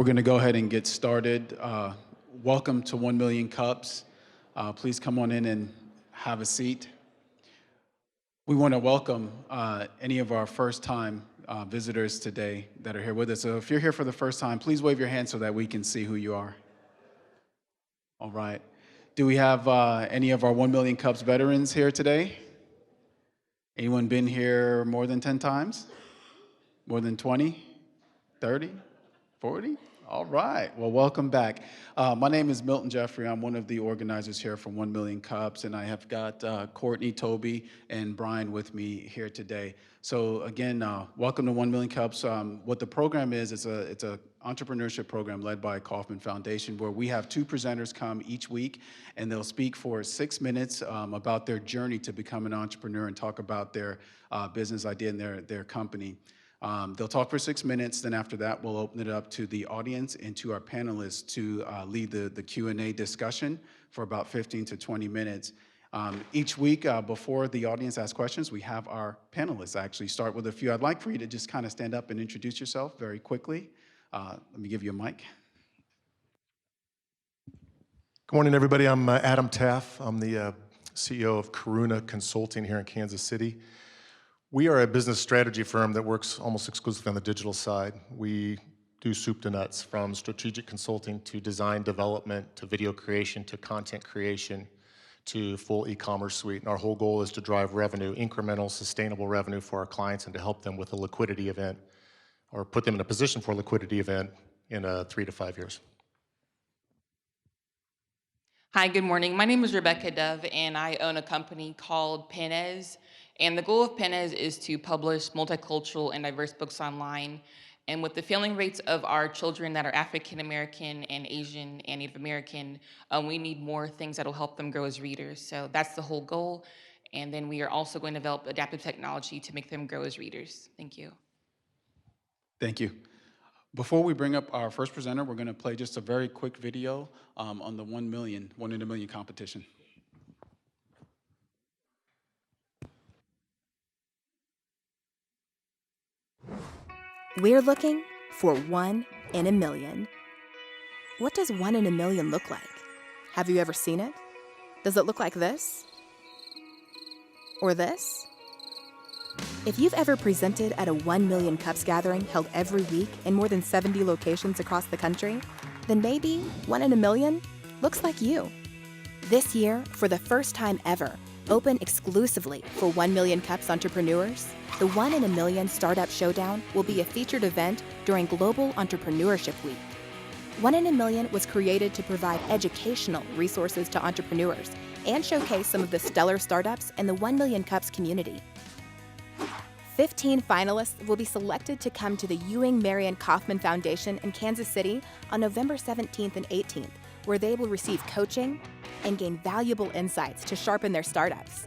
We're going to go ahead and get started. Welcome to 1 Million Cups. Please come on in and have a seat. We want to welcome any of our first-time visitors today that are here with us. So if you're here for the first time, please wave your hand so that we can see who you are. All right. Do we have any of our 1 Million Cups veterans here today? Anyone been here more than 10 times? More than 20? 30? 40? All right. Well, welcome back. My name is Milton Jeffrey. I'm one of the organizers here from 1 Million Cups, and I have got Courtney, Toby, and Brian with me here today. So again, welcome to 1 Million Cups. What the program is, it's a entrepreneurship program led by Kauffman Foundation, where we have two presenters come each week, and they'll speak for 6 minutes about their journey to become an entrepreneur and talk about their business idea and their company. They'll talk for 6 minutes, then after that, we'll open it up to the audience and to our panelists to lead the Q&A discussion for about 15 to 20 minutes. Each week, before the audience asks questions, we have our panelists actually start with a few. I'd like for you to just kind of stand up and introduce yourself very quickly. Let me give you a mic. Good morning, everybody. I'm Adam Taff. I'm the CEO of Karuna Consulting here in Kansas City. We are a business strategy firm that works almost exclusively on the digital side. We do soup to nuts, from strategic consulting to design development to video creation to content creation to full e-commerce suite. And our whole goal is to drive revenue, incremental, sustainable revenue for our clients, and to help them with a liquidity event, or put them in a position for a liquidity event in 3 to 5 years. Hi, good morning. My name is Rebecca Dove, and I own a company called Penez. And the goal of Penez is to publish multicultural and diverse books online. And with the failing rates of our children that are African American and Asian and Native American, we need more things that will help them grow as readers. So that's the whole goal. And then we are also going to develop adaptive technology to make them grow as readers. Thank you. Thank you. Before we bring up our first presenter, we're going to play just a very quick video on the 1 in a million competition. We're looking for 1 in a million. What does 1 in a million look like? Have you ever seen it? Does it look like this? Or this? If you've ever presented at a 1 Million Cups gathering held every week in more than 70 locations across the country, then maybe 1 in a million looks like you. This year, for the first time ever, open exclusively for 1 Million Cups entrepreneurs, the 1 in a million Startup Showdown will be a featured event during Global Entrepreneurship Week. 1 in a million was created to provide educational resources to entrepreneurs and showcase some of the stellar startups in the 1 Million Cups community. 15 finalists will be selected to come to the Ewing Marion Kauffman Foundation in Kansas City on November 17th and 18th, where they will receive coaching and gain valuable insights to sharpen their startups.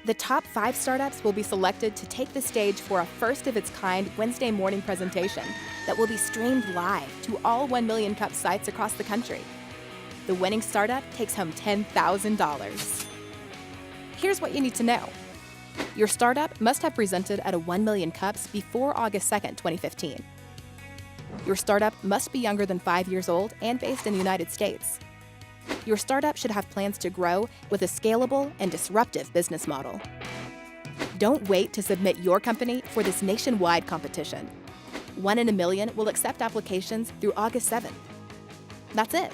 The top 5 startups will be selected to take the stage for a first-of-its-kind Wednesday morning presentation that will be streamed live to all 1 Million Cup sites across the country. The winning startup takes home $10,000. Here's what you need to know. Your startup must have presented at a 1 Million Cups before August 2nd, 2015. Your startup must be younger than 5 years old and based in the United States. Your startup should have plans to grow with a scalable and disruptive business model. Don't wait to submit your company for this nationwide competition. 1 in a million will accept applications through August 7th. That's it.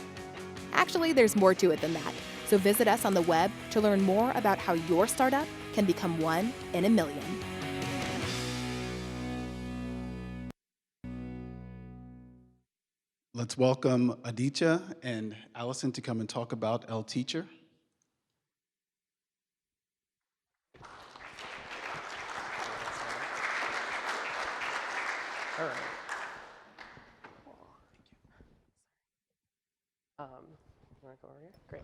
Actually, there's more to it than that, so visit us on the web to learn more about how your startup can become 1 in a million. Let's welcome Aditya and Allison to come and talk about El Teacher. All right. You want to go over here? Great.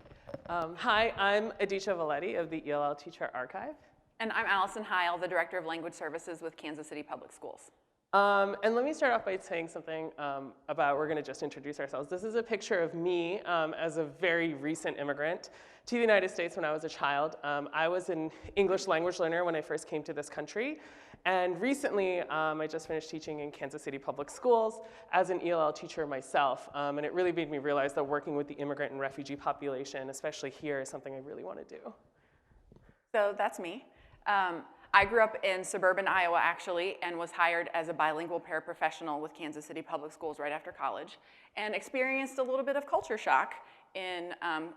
Hi, I'm Aditya Valetti of the ELL Teacher Archive. And I'm Allison Heil, the Director of Language Services with Kansas City Public Schools. And let me start off by saying something about, we're going to just introduce ourselves. This is a picture of me as a very recent immigrant to the United States when I was a child. I was an English language learner when I first came to this country. And recently, I just finished teaching in Kansas City Public Schools as an ELL teacher myself, and it really made me realize that working with the immigrant and refugee population, especially here, is something I really want to do. So that's me. I grew up in suburban Iowa, actually, and was hired as a bilingual paraprofessional with Kansas City Public Schools right after college, and experienced a little bit of culture shock in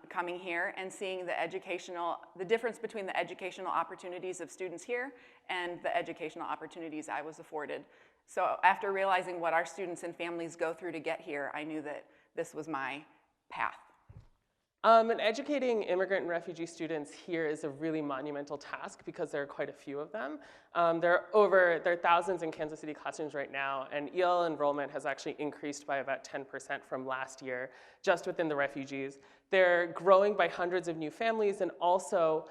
coming here and seeing the difference between the educational opportunities of students here and the educational opportunities I was afforded. So after realizing what our students and families go through to get here, I knew that this was my path. And educating immigrant and refugee students here is a really monumental task because there are quite a few of them. There are thousands in Kansas City classrooms right now, and ELL enrollment has actually increased by about 10% from last year, just within the refugees. They're growing by hundreds of new families, and also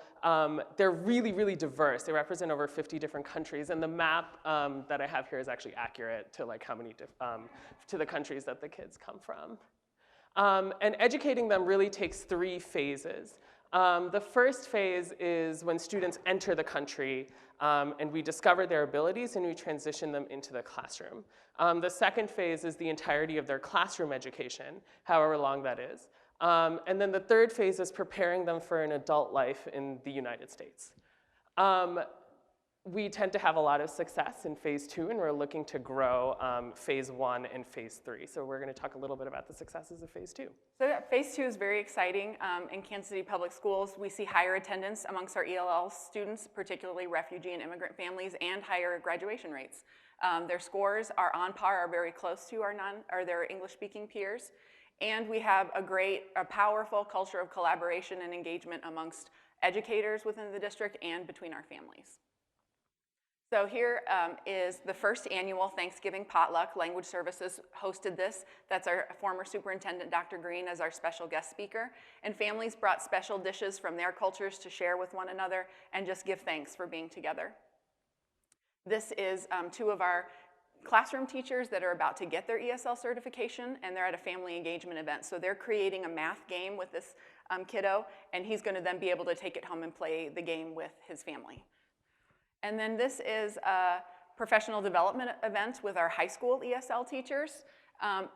they're really, really diverse. They represent over 50 different countries, and the map that I have here is actually accurate to like how many to the countries that the kids come from. And educating them really takes 3 phases. The first phase is when students enter the country and we discover their abilities and we transition them into the classroom. The second phase is the entirety of their classroom education, however long that is. And then the third phase is preparing them for an adult life in the United States. We tend to have a lot of success in phase 2, and we're looking to grow phase 1 and phase 3. So we're going to talk a little bit about the successes of phase 2. So yeah, phase 2 is very exciting. In Kansas City Public Schools, we see higher attendance amongst our ELL students, particularly refugee and immigrant families, and higher graduation rates. Their scores are on par, are very close to their English-speaking peers. And we have a powerful culture of collaboration and engagement amongst educators within the district and between our families. So here is the first annual Thanksgiving potluck. Language Services hosted this. That's our former superintendent, Dr. Green, as our special guest speaker. And families brought special dishes from their cultures to share with one another and just give thanks for being together. This is 2 of our classroom teachers that are about to get their ESL certification, and they're at a family engagement event. So they're creating a math game with this kiddo, and he's going to then be able to take it home and play the game with his family. And then this is a professional development event with our high school ESL teachers.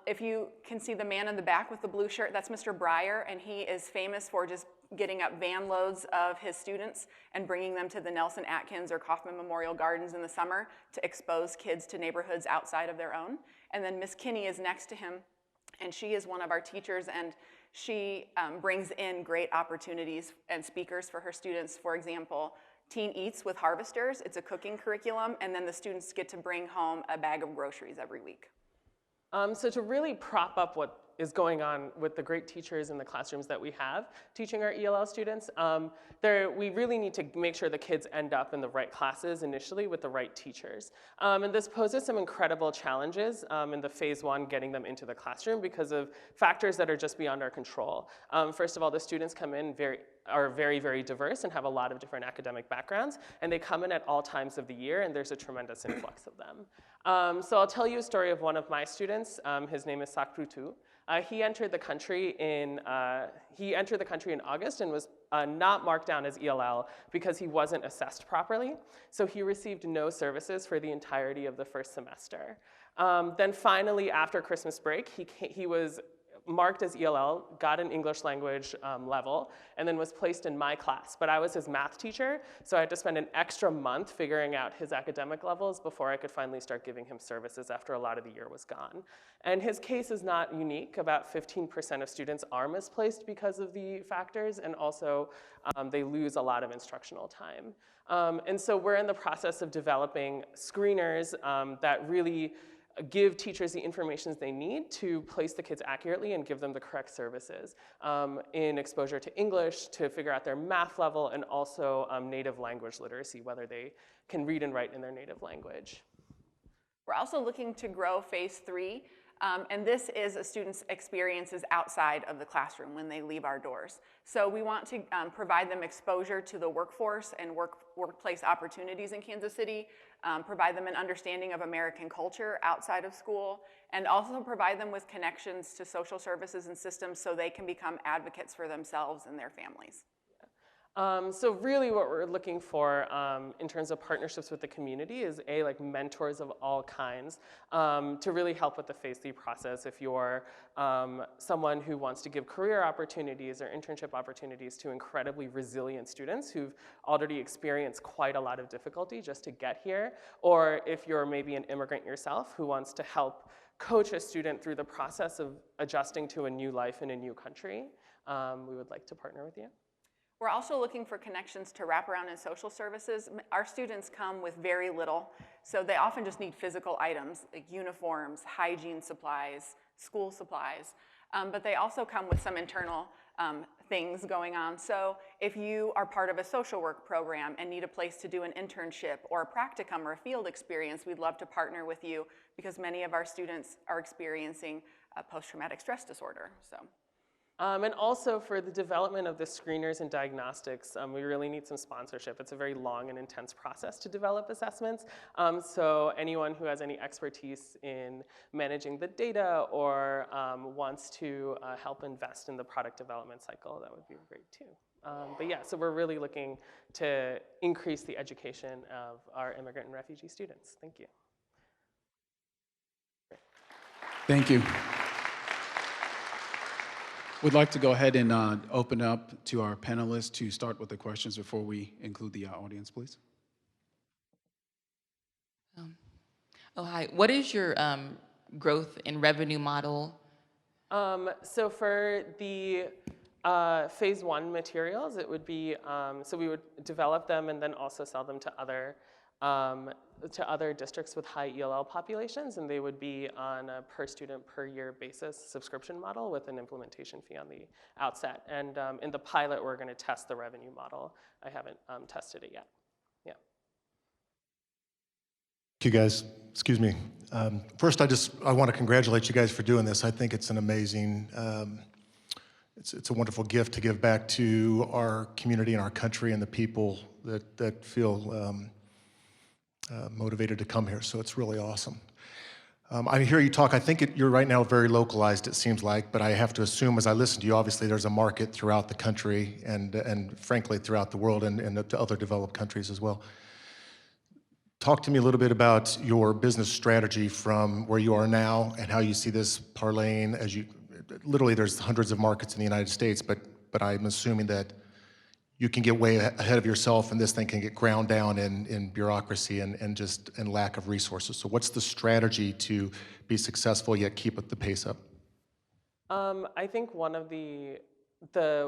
If you can see the man in the back with the blue shirt, that's Mr. Breyer, and he is famous for just getting up van loads of his students and bringing them to the Nelson Atkins or Kauffman Memorial Gardens in the summer to expose kids to neighborhoods outside of their own. And then Miss Kinney is next to him, and she is one of our teachers, and she brings in great opportunities and speakers for her students. For example, Teen Eats with Harvesters. It's a cooking curriculum, and then the students get to bring home a bag of groceries every week. So to really prop up what is going on with the great teachers in the classrooms that we have teaching our ELL students, we really need to make sure the kids end up in the right classes initially with the right teachers. And this poses some incredible challenges in the phase 1, getting them into the classroom because of factors that are just beyond our control. First of all, the students come in are very, very diverse and have a lot of different academic backgrounds, and they come in at all times of the year, and there's a tremendous influx of them. So I'll tell you a story of one of my students. His name is Sakrutu. He entered the country in August and was not marked down as ELL because he wasn't assessed properly. So he received no services for the entirety of the first semester. Then finally, after Christmas break, he was marked as ELL, got an English language level, and then was placed in my class. But I was his math teacher, so I had to spend an extra month figuring out his academic levels before I could finally start giving him services after a lot of the year was gone. And his case is not unique. About 15% of students are misplaced because of the factors, and also they lose a lot of instructional time. And so we're in the process of developing screeners that really give teachers the information they need to place the kids accurately and give them the correct services in exposure to English, to figure out their math level, and also native language literacy, whether they can read and write in their native language. We're also looking to grow phase 3, and this is a student's experiences outside of the classroom when they leave our doors. So we want to provide them exposure to the workforce and workplace opportunities in Kansas City, provide them an understanding of American culture outside of school, and also provide them with connections to social services and systems so they can become advocates for themselves and their families. So really what we're looking for in terms of partnerships with the community is like mentors of all kinds to really help with the Phase 3 process. If you're someone who wants to give career opportunities or internship opportunities to incredibly resilient students who've already experienced quite a lot of difficulty just to get here, or if you're maybe an immigrant yourself who wants to help coach a student through the process of adjusting to a new life in a new country, we would like to partner with you. We're also looking for connections to wraparound and social services. Our students come with very little, so they often just need physical items like uniforms, hygiene supplies, school supplies, but they also come with some internal things going on. So if you are part of a social work program and need a place to do an internship or a practicum or a field experience, we'd love to partner with you because many of our students are experiencing post-traumatic stress disorder. And also for the development of the screeners and diagnostics, we really need some sponsorship. It's a very long and intense process to develop assessments. So anyone who has any expertise in managing the data or wants to help invest in the product development cycle, that would be great too. But yeah, so we're really looking to increase the education of our immigrant and refugee students. Thank you. Thank you. We'd like to go ahead and open up to our panelists to start with the questions before we include the audience, please. Hi. What is your growth in revenue model? So for the Phase 1 materials, it would be, so we would develop them and then also sell them to other districts with high ELL populations, and they would be on a per student per year basis subscription model with an implementation fee on the outset. And in the pilot, we're going to test the revenue model. I haven't tested it yet. Yeah. Thank you guys. Excuse me. First, I want to congratulate you guys for doing this. I think it's an amazing, it's a wonderful gift to give back to our community and our country and the people that feel motivated to come here, so it's really awesome. I hear you talk, I think you're right now very localized, it seems like, but I have to assume as I listen to you, obviously there's a market throughout the country and frankly throughout the world and to other developed countries as well. Talk to me a little bit about your business strategy from where you are now and how you see this parlaying as you, literally there's hundreds of markets in the United States, but I'm assuming that you can get way ahead of yourself and this thing can get ground down in bureaucracy and lack of resources. So what's the strategy to be successful yet keep the pace up? I think one of the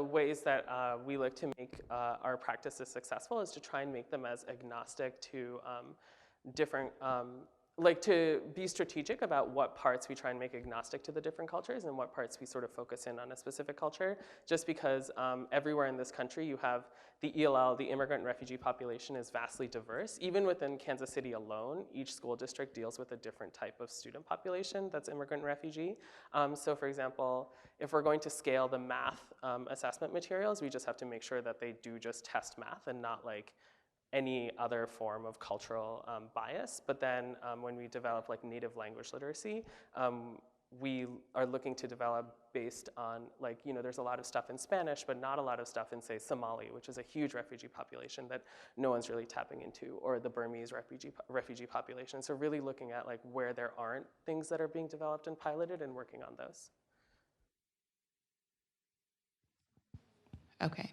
ways that we look to make our practices successful is to try and make them as agnostic to different, like to be strategic about what parts we try and make agnostic to the different cultures and what parts we sort of focus in on a specific culture, just because everywhere in this country you have the ELL, the immigrant and refugee population is vastly diverse. Even within Kansas City alone, each school district deals with a different type of student population that's immigrant and refugee. So for example, if we're going to scale the math assessment materials, we just have to make sure that they do just test math and not like any other form of cultural bias. But then when we develop like native language literacy, we are looking to develop based on like, you know, there's a lot of stuff in Spanish, but not a lot of stuff in say Somali, which is a huge refugee population that no one's really tapping into, or the Burmese refugee population. So really looking at like where there aren't things that are being developed and piloted and working on those. Okay.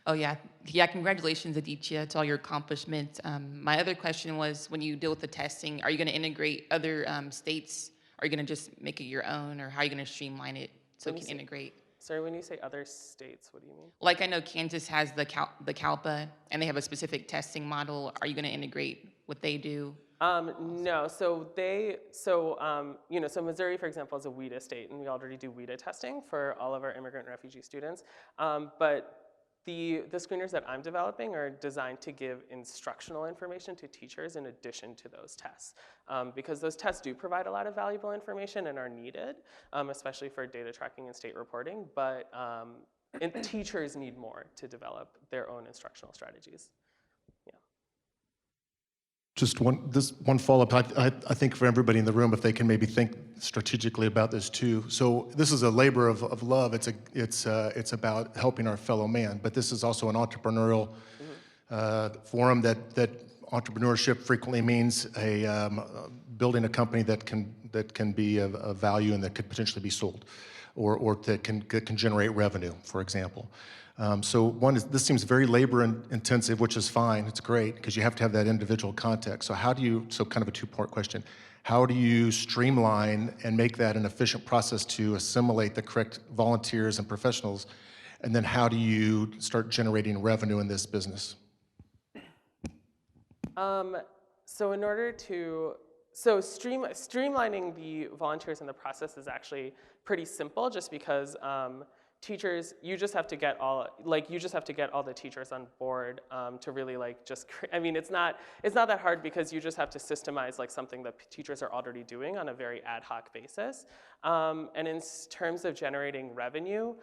Oh, yeah. Yeah, congratulations, Aditya, to all your accomplishments. My other question was, when you deal with the testing, are you going to integrate other states? Are you going to just make it your own, or how are you going to streamline it so it can integrate? Sorry, when you say other states, what do you mean? Like I know Kansas has the CALPA, and they have a specific testing model. Are you going to integrate what they do? No, so you know, so Missouri, for example, is a WIDA state, and we already do WIDA testing for all of our immigrant and refugee students. But the screeners that I'm developing are designed to give instructional information to teachers in addition to those tests, because those tests do provide a lot of valuable information and are needed, especially for data tracking and state reporting, but teachers need more to develop their own instructional strategies. Just one follow-up. I think for everybody in the room, if they can maybe think strategically about this too. So this is a labor of love. It's about helping our fellow man, but this is also an entrepreneurial forum that entrepreneurship frequently means building a company that can be of value and that could potentially be sold, or that can generate revenue, for example. So this seems very labor intensive, which is fine, it's great, because you have to have that individual context. So so kind of a two-part question. How do you streamline and make that an efficient process to assimilate the correct volunteers and professionals? And then how do you start generating revenue in this business? So in order to, streamlining the volunteers in the process is actually pretty simple, just because teachers, you just have to get all the teachers on board to really I mean, it's not that hard, because you just have to systemize something that teachers are already doing on a very ad hoc basis. And in terms of generating revenue,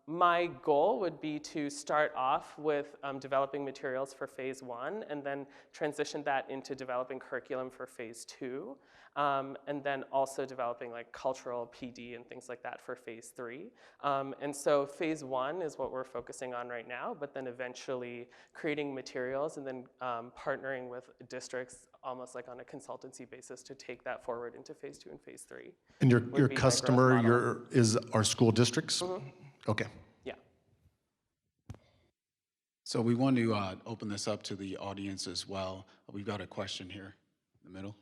my goal would be to start off with developing materials for phase 1, and then transition that into developing curriculum for phase 2. And then also developing cultural PD and things like that for phase 3. And so phase 1 is what we're focusing on right now, but then eventually creating materials and then partnering with districts almost on a consultancy basis to take that forward into phase 2 and phase 3. And your customer is our school districts? Mm-hmm. Okay. Yeah. So we want to open this up to the audience as well. We've got a question here in the middle.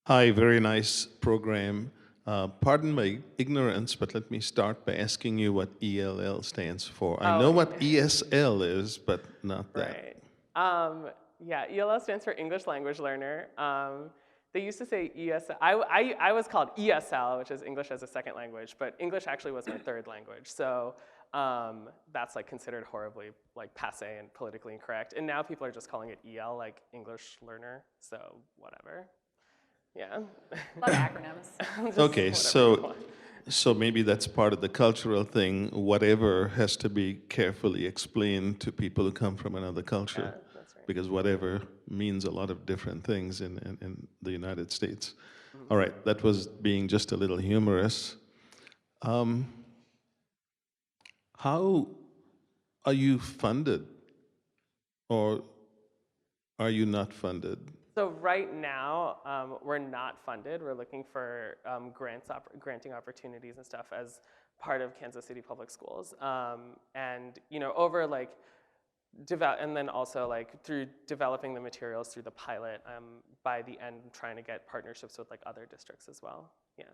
Hi, very nice program. Pardon my ignorance, but let me start by asking you what ELL stands for. I know what ESL is, but not that. Right. Yeah, ELL stands for English Language Learner. They used to say ESL. I was called ESL, which is English as a Second Language, but English actually was my third language. So that's considered horribly passé and politically incorrect. And now people are just calling it EL, English Learner. So whatever. Yeah. A lot of acronyms. Okay, so maybe that's part of the cultural thing. Whatever has to be carefully explained to people who come from another culture, That's right. because whatever means a lot of different things in the United States. All right, that was being just a little humorous. How are you funded, or are you not funded? So right now, we're not funded. We're looking for granting opportunities and stuff as part of Kansas City Public Schools. And over and then also through developing the materials through the pilot, by the end, trying to get partnerships with other districts as well. Yeah.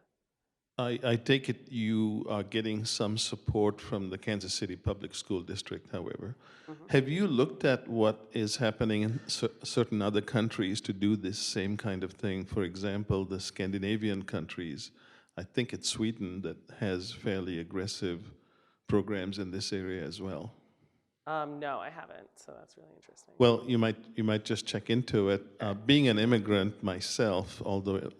I take it you are getting some support from the Kansas City Public School District, however. Mm-hmm. Have you looked at what is happening in certain other countries to do this same kind of thing? For example, the Scandinavian countries, I think it's Sweden that has fairly aggressive programs in this area as well. No, I haven't, so that's really interesting. Well, you might just check into it. Being an immigrant myself, although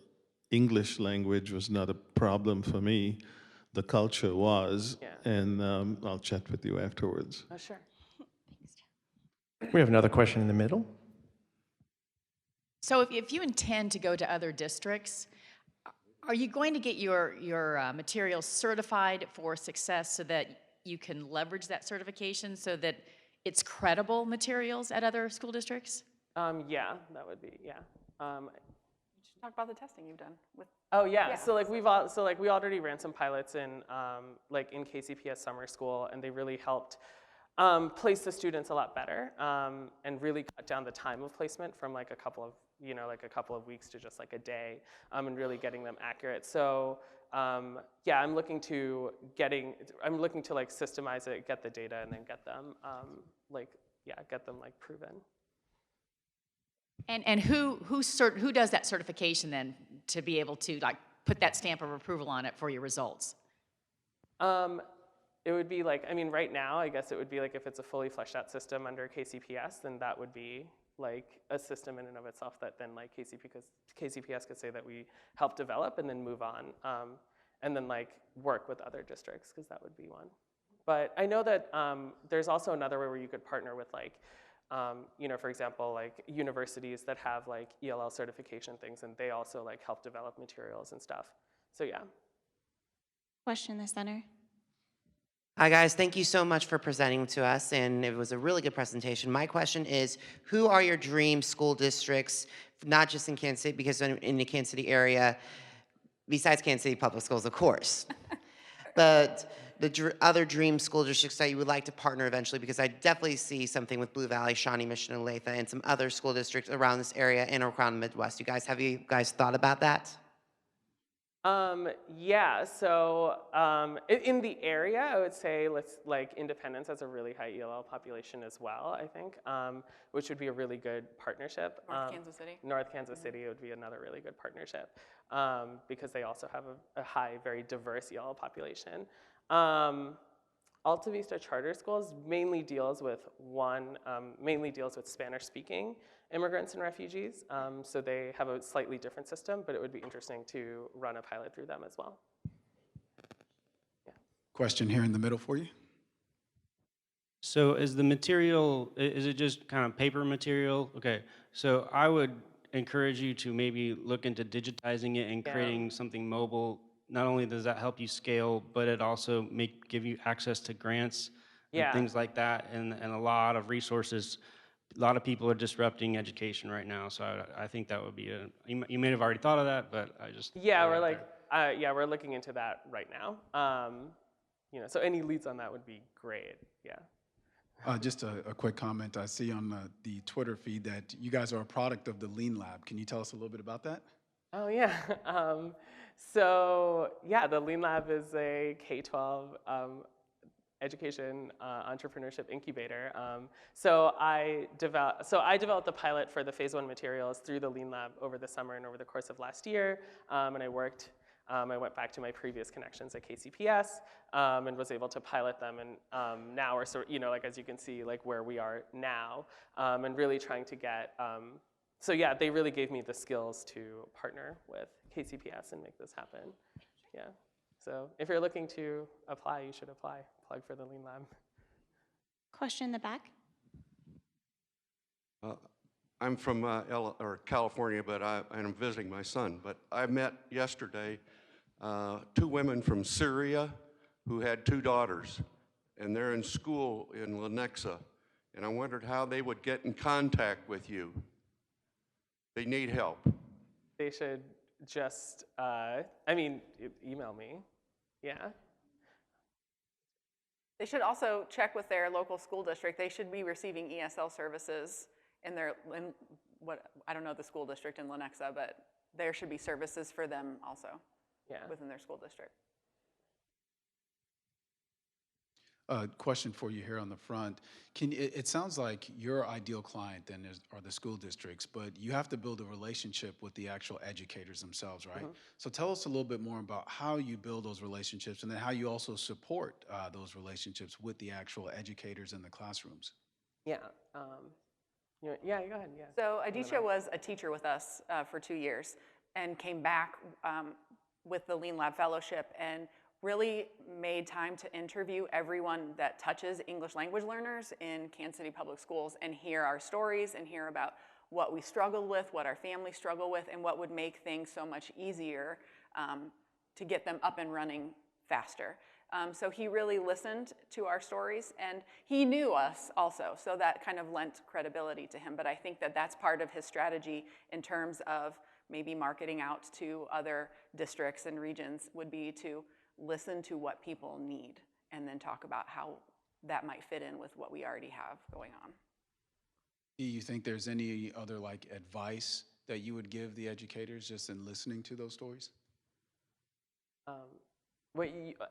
English language was not a problem for me, the culture was, and I'll chat with you afterwards. Oh, sure. We have another question in the middle. So if you intend to go to other districts, are you going to get your materials certified for success so that you can leverage that certification so that it's credible materials at other school districts? Yeah, that would be, yeah. Talk about the testing you've done with. Oh yeah. So we already ran some pilots in in KCPS summer school, and they really helped place the students a lot better, and really cut down the time of placement from a couple of weeks to just a day, and really getting them accurate. So yeah, I'm looking to systemize it, get the data, and then get them proven. And who does that certification then to be able to put that stamp of approval on it for your results? It would be right now, I guess it would be if it's a fully fleshed out system under KCPS, then that would be a system in and of itself that then KCPS could say that we helped develop and then move on, and then work with other districts, because that would be one. But I know that there's also another way where you could partner with You know, for example, like universities that have like ELL certification things, and they also like help develop materials and stuff. So yeah. Question in the center. Hi, guys. Thank you so much for presenting to us, and it was a really good presentation. My question is, who are your dream school districts, not just in Kansas City, because in the Kansas City area, besides Kansas City Public Schools, of course, but the other dream school districts that you would like to partner eventually, because I definitely see something with Blue Valley, Shawnee Mission, and Olathe, and some other school districts around this area and around the Midwest. Have you guys thought about that? Yeah, so in the area, I would say like Independence has a really high ELL population as well, I think, which would be a really good partnership. North Kansas City. North Kansas City would be another really good partnership because they also have a high, very diverse ELL population. Alta Vista Charter Schools mainly deals with Spanish-speaking immigrants and refugees. So they have a slightly different system, but it would be interesting to run a pilot through them as well. Yeah. Question here in the middle for you. So is the material, is it just kind of paper material? Okay, so I would encourage you to maybe look into digitizing it and creating something mobile. Not only does that help you scale, but it also give you access to grants and things like that, and a lot of resources. A lot of people are disrupting education right now, so I think that would be you may have already thought of that, but I just we're looking into that right now. You know, so any leads on that would be great. Yeah. Just a quick comment. I see on the Twitter feed that you guys are a product of the Lean Lab. Can you tell us a little bit about that? Oh yeah. So yeah, the Lean Lab is a K-12 education entrepreneurship incubator. So I developed the pilot for the phase 1 materials through the Lean Lab over the summer and over the course of last year. And I went back to my previous connections at KCPS and was able to pilot them. And now we're sort of, you know, like as you can see, like where we are now, and really trying to get. So yeah, they really gave me the skills to partner with KCPS and make this happen. Yeah. So if you're looking to apply, you should apply. Plug for the Lean Lab. Question in the back. I'm from California, but I'm visiting my son. But I met yesterday 2 women from Syria who had 2 daughters, and they're in school in Lenexa. And I wondered how they would get in contact with you. They need help. They should just, email me. Yeah. They should also check with their local school district. They should be receiving ESL services in I don't know the school district in Lenexa, but there should be services for them also within their school district. Question for you here on the front. It sounds like your ideal client then are the school districts, but you have to build a relationship with the actual educators themselves, right? Mm-hmm. So tell us a little bit more about how you build those relationships and then how you also support those relationships with the actual educators in the classrooms. Yeah. Go ahead. Yeah. So Aditya was a teacher with us for 2 years and came back with the Lean Lab Fellowship and really made time to interview everyone that touches English language learners in Kansas City Public Schools and hear our stories and hear about what we struggle with, what our families struggle with, and what would make things so much easier to get them up and running faster. So he really listened to our stories, and he knew us also, so that kind of lent credibility to him. But I think that that's part of his strategy in terms of maybe marketing out to other districts and regions would be to listen to what people need and then talk about how that might fit in with what we already have going on. Do you think there's any other advice that you would give the educators just in listening to those stories?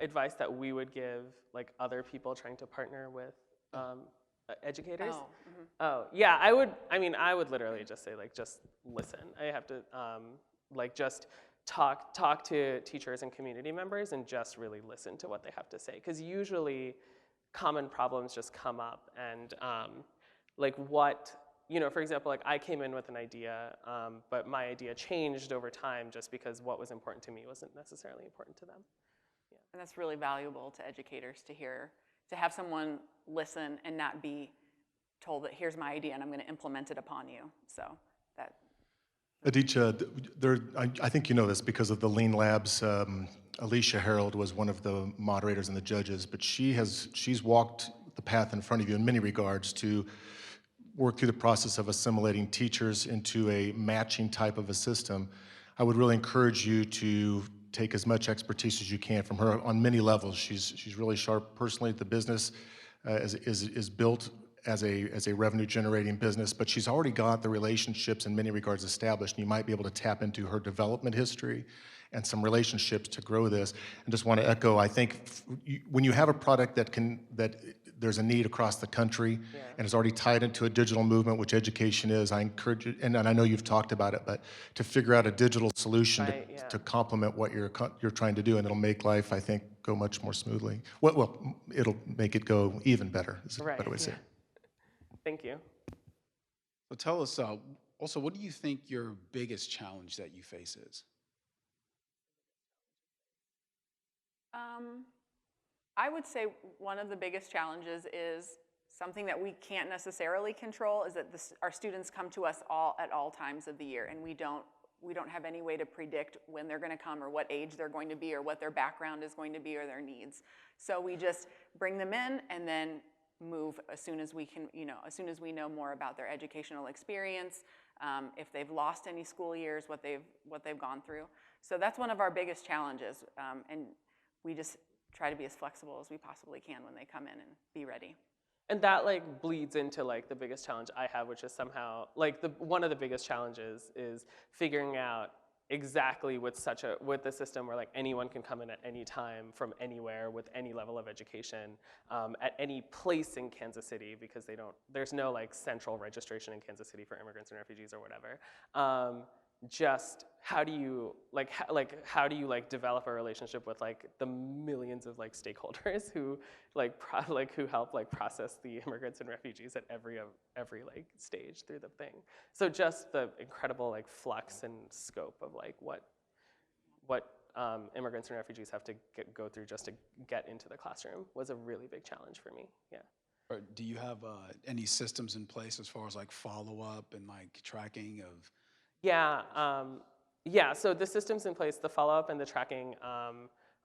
Advice that we would give other people trying to partner with educators? Yeah, I would literally just say just listen. I have to just talk to teachers and community members and just really listen to what they have to say, because usually common problems just come up and for example, I came in with an idea, but my idea changed over time just because what was important to me wasn't necessarily important to them. Yeah. And that's really valuable to educators to hear, to have someone listen and not be told that here's my idea and I'm going to implement it upon you. So that. Aditya, I think you know this because of the Lean Labs. Alicia Harold was one of the moderators and the judges, but she's walked the path in front of you in many regards to work through the process of assimilating teachers into a matching type of a system. I would really encourage you to take as much expertise as you can from her on many levels. She's really sharp personally. The business is built as a revenue generating business, but she's already got the relationships in many regards established, and you might be able to tap into her development history and some relationships to grow this. And just want to echo, I think when you have a product that there's a need across the country and is already tied into a digital movement, which education is, I encourage you, and I know you've talked about it, but to figure out a digital solution to complement what you're trying to do, and it'll make life, I think, go much more smoothly. Well, it'll make it go even better, is a better way to say it. Thank you. So tell us, also, what do you think your biggest challenge that you face is? I would say one of the biggest challenges is something that we can't necessarily control, is that our students come to us at all times of the year, and we don't have any way to predict when they're going to come or what age they're going to be or what their background is going to be or their needs. So we just bring them in and then move as soon as we can, as soon as we know more about their educational experience, if they've lost any school years, what they've gone through. So that's one of our biggest challenges, and we just try to be as flexible as we possibly can when they come in and be ready. And that like bleeds into like the biggest challenge I have, which is somehow like one of the biggest challenges is figuring out exactly with the system where like anyone can come in at any time from anywhere with any level of education at any place in Kansas City, because there's no like central registration in Kansas City for immigrants and refugees or whatever. Just how do you develop a relationship with like the millions of like stakeholders who who help like process the immigrants and refugees at every like stage through the thing. So just the incredible like flux and scope of like what immigrants and refugees have to go through just to get into the classroom was a really big challenge for me. Yeah. Or do you have any systems in place as far as like follow-up and like tracking of? Yeah, so the systems in place, the follow-up and the tracking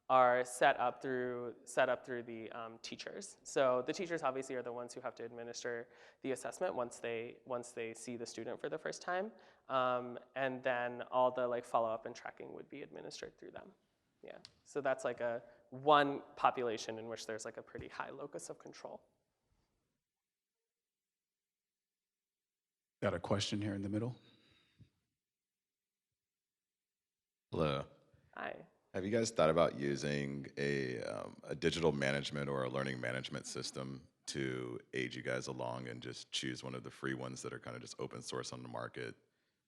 are set up through the teachers. So the teachers obviously are the ones who have to administer the assessment once they see the student for the first time. And then all the like follow-up and tracking would be administered through them. Yeah, so that's like one population in which there's like a pretty high locus of control. Got a question here in the middle. Hello. Hi. Have you guys thought about using a digital management or a learning management system to aid you guys along and just choose one of the free ones that are kind of just open source on the market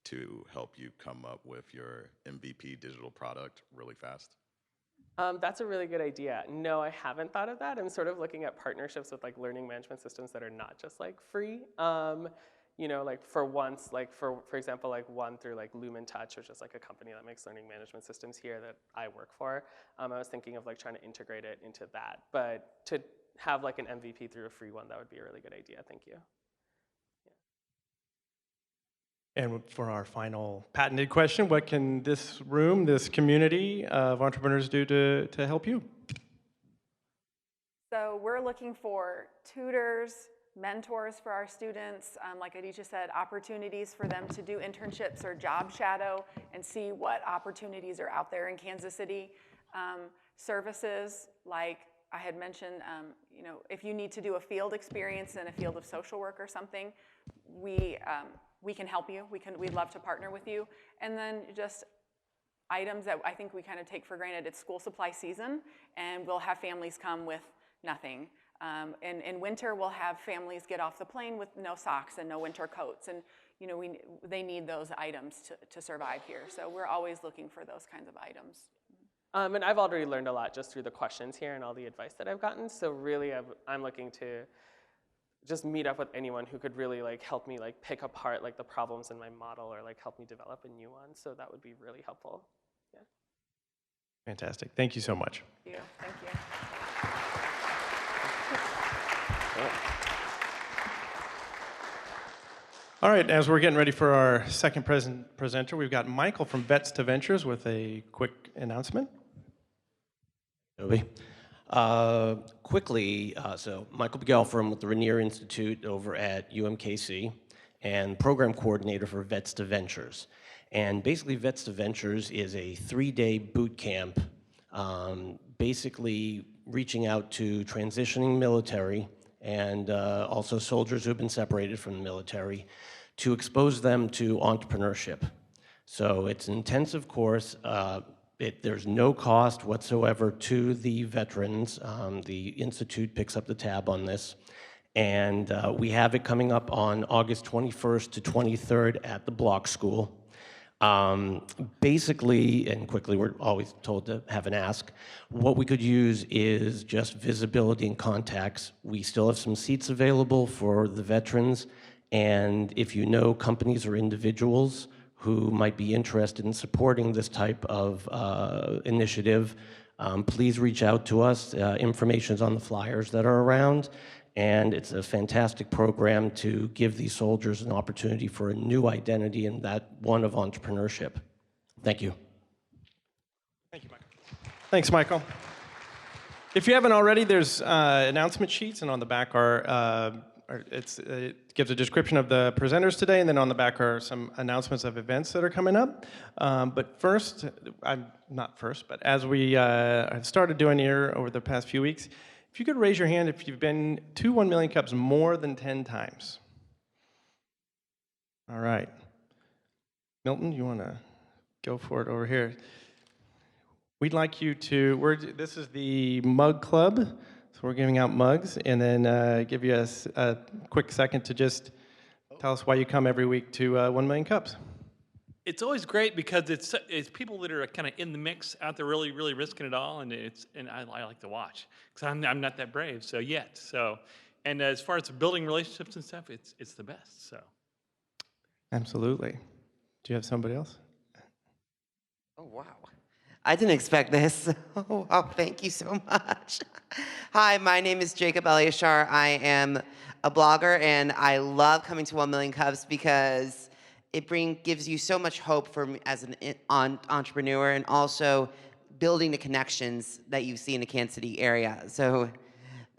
to help you come up with your MVP digital product really fast? That's a really good idea. No, I haven't thought of that. I'm sort of looking at partnerships with like learning management systems that are not just like free. Like for example, like one through like Lumen Touch, which is like a company that makes learning management systems here that I work for. I was thinking of like trying to integrate it into that, but to have like an MVP through a free one, that would be a really good idea. Thank you. Yeah. And for our final patented question, what can this room, this community of entrepreneurs do to help you? So we're looking for tutors, mentors for our students, like Aditya said, opportunities for them to do internships or job shadow and see what opportunities are out there in Kansas City. Services, like I had mentioned, if you need to do a field experience in a field of social work or something, we can help you. We'd love to partner with you. And then just items that I think we kind of take for granted. It's school supply season, and we'll have families come with nothing. In winter, we'll have families get off the plane with no socks and no winter coats, and they need those items to survive here. So we're always looking for those kinds of items. And I've already learned a lot just through the questions here and all the advice that I've gotten. So really, I'm looking to just meet up with anyone who could really like help me like pick apart like the problems in my model or like help me develop a new one. So that would be really helpful. Yeah. Fantastic. Thank you so much. Thank you. Thank you. All right, as we're getting ready for our second presenter, we've got Michael from Vets to Ventures with a quick announcement. Toby. So Michael Begelfram with the Rainier Institute over at UMKC and program coordinator for Vets to Ventures. And basically Vets to Ventures is a 3-day boot camp, basically reaching out to transitioning military and also soldiers who have been separated from the military to expose them to entrepreneurship. So it's an intensive course. There's no cost whatsoever to the veterans. The Institute picks up the tab on this. And we have it coming up on August 21st to 23rd at the Block School. Basically, and quickly, we're always told to have an ask. What we could use is just visibility and contacts. We still have some seats available for the veterans. And if you know companies or individuals who might be interested in supporting this type of initiative, please reach out to us. Information is on the flyers that are around, and it's a fantastic program to give these soldiers an opportunity for a new identity, and that one of entrepreneurship. Thank you. Thank you, Michael. Thanks, Michael. If you haven't already, there's announcement sheets, and on the back it gives a description of the presenters today, and then on the back are some announcements of events that are coming up. But as we have started doing here over the past few weeks, if you could raise your hand if you've been to 1 Million Cups more than 10 times. All right. Milton, you want to go for it over here? We'd like you to, this is the Mug Club, so we're giving out mugs, and then give you a quick second to just tell us why you come every week to 1 Million Cups. It's always great because it's people that are kind of in the mix out there, really risking it all, and I like to watch because I'm not that brave, so yet. So, and as far as building relationships and stuff, it's the best. So, absolutely. Do you have somebody else? Oh wow, I didn't expect this. Oh wow, thank you so much. Hi, my name is Jacob Eliashar. I am a blogger, and I love coming to 1 Million Cups because it gives you so much hope for me as an entrepreneur, and also building the connections that you see in the Kansas City area. So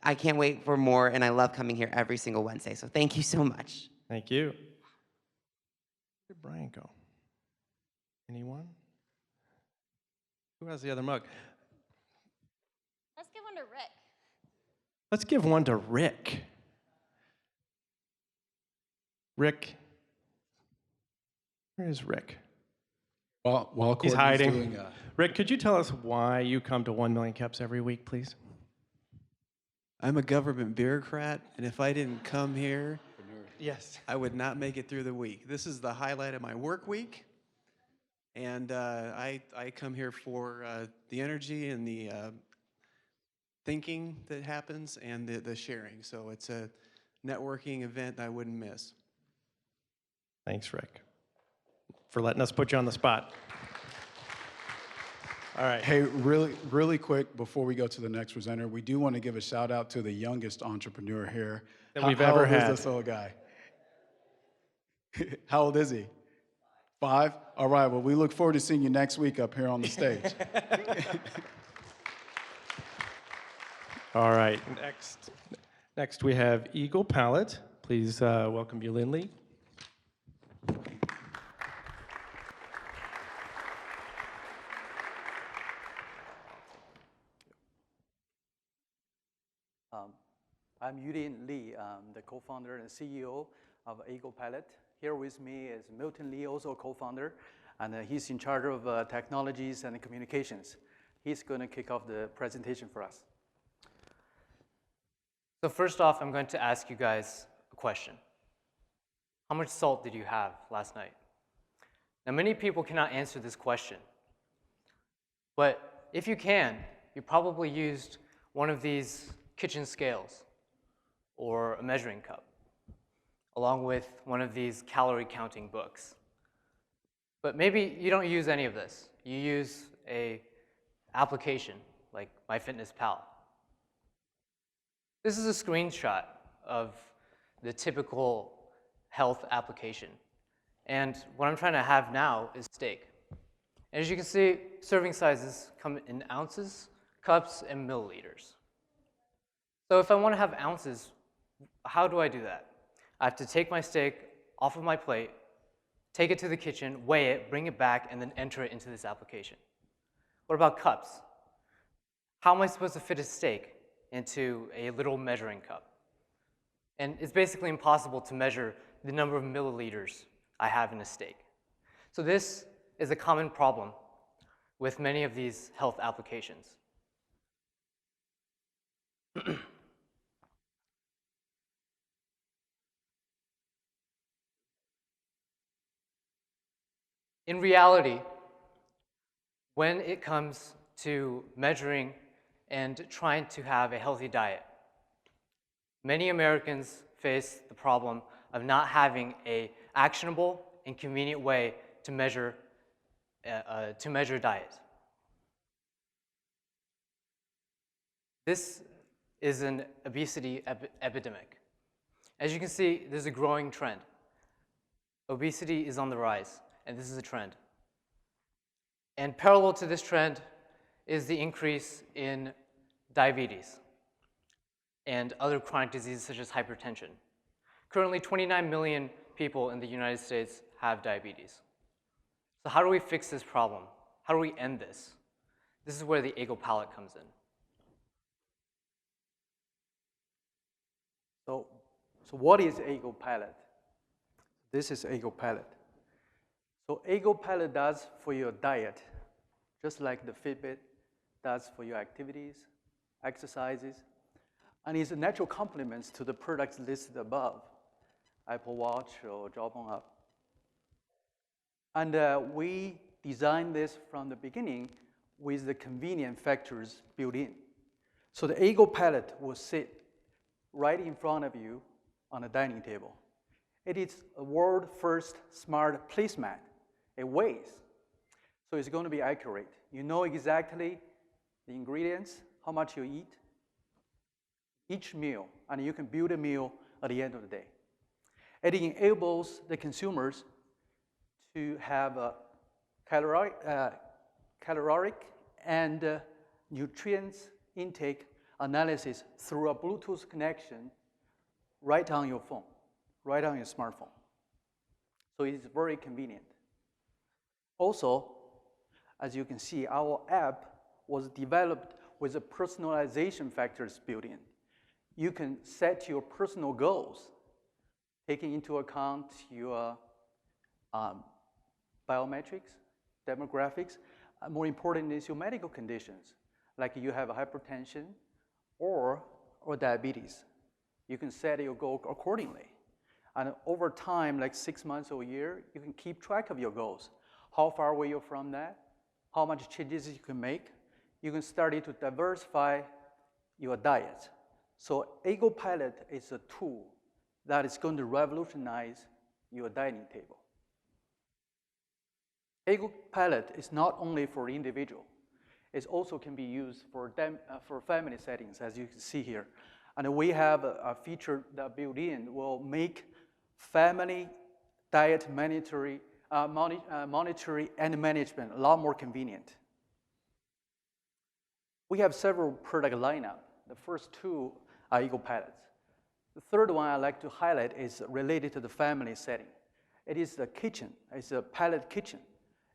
I can't wait for more, and I love coming here every single Wednesday. So thank you so much. Thank you. Where did Brian go? Anyone? Who has the other mug? Let's give one to Rick. Let's give one to Rick. Rick. Where is Rick? While He's Courtney's hiding. doing, Rick, could you tell us why you come to 1 Million Cups every week, please? I'm a government bureaucrat, and if I didn't come here, yes, I would not make it through the week. This is the highlight of my work week, and I come here for the energy and the thinking that happens and the sharing. So it's a networking event I wouldn't miss. Thanks, Rick, for letting us put you on the spot. All right. Hey, really quick before we go to the next presenter, we do want to give a shout out to the youngest entrepreneur here that we've ever had. How old is this old guy? How old is he? 5? All right, well, we look forward to seeing you next week up here on the stage. All right, next we have Eagle Palette. Please welcome you, Lindley. I'm Yulin Lee, the co-founder and CEO of Eagle Palette. Here with me is Milton Lee, also a co-founder, and he's in charge of technologies and communications. He's going to kick off the presentation for us. So first off, I'm going to ask you guys a question. How much salt did you have last night? Now, many people cannot answer this question, but if you can, you probably used one of these kitchen scales or a measuring cup, along with one of these calorie counting books. But maybe you don't use any of this. You use an application like MyFitnessPal. This is a screenshot of the typical health application. And what I'm trying to have now is steak. And as you can see, serving sizes come in ounces, cups, and milliliters. So if I want to have ounces, how do I do that? I have to take my steak off of my plate, take it to the kitchen, weigh it, bring it back, and then enter it into this application. What about cups? How am I supposed to fit a steak into a little measuring cup? And it's basically impossible to measure the number of milliliters I have in a steak. So this is a common problem with many of these health applications. In reality, when it comes to measuring and trying to have a healthy diet, many Americans face the problem of not having an actionable and convenient way to measure diet. This is an obesity epidemic. As you can see, there's a growing trend. Obesity is on the rise, and this is a trend. And parallel to this trend is the increase in diabetes and other chronic diseases such as hypertension. Currently, 29 million people in the United States have diabetes. So how do we fix this problem? How do we end this? This is where the Eggo palette comes in. So what is Eggo palette? This is Eggo palette. So Eggo palette does for your diet, just like the Fitbit does for your activities, exercises, and is a natural complement to the products listed above, Apple Watch or Jawbone Up. And we designed this from the beginning with the convenient factors built in. So the Eggo palette will sit right in front of you on a dining table. It is a world first smart placemat. It weighs, so it's going to be accurate. You know exactly the ingredients, how much you eat, each meal, and you can build a meal at the end of the day. It enables the consumers to have a caloric and nutrients intake analysis through a Bluetooth connection right on your phone, right on your smartphone. So it's very convenient. Also, as you can see, our app was developed with the personalization factors built in. You can set your personal goals, taking into account your biometrics, demographics. More important is your medical conditions, like you have hypertension or diabetes. You can set your goal accordingly. And over time, like 6 months or a year, you can keep track of your goals. How far away you're from that, how much changes you can make. You can start to diversify your diet. So Eggo palette is a tool that is going to revolutionize your dining table. Eggo palette is not only for individual. It also can be used for family settings, as you can see here. And we have a feature that built in will make family diet monitoring and management a lot more convenient. We have several product lineup. The first two are Eggo palettes. The third one I'd like to highlight is related to the family setting. It is the kitchen. It's a pallet kitchen.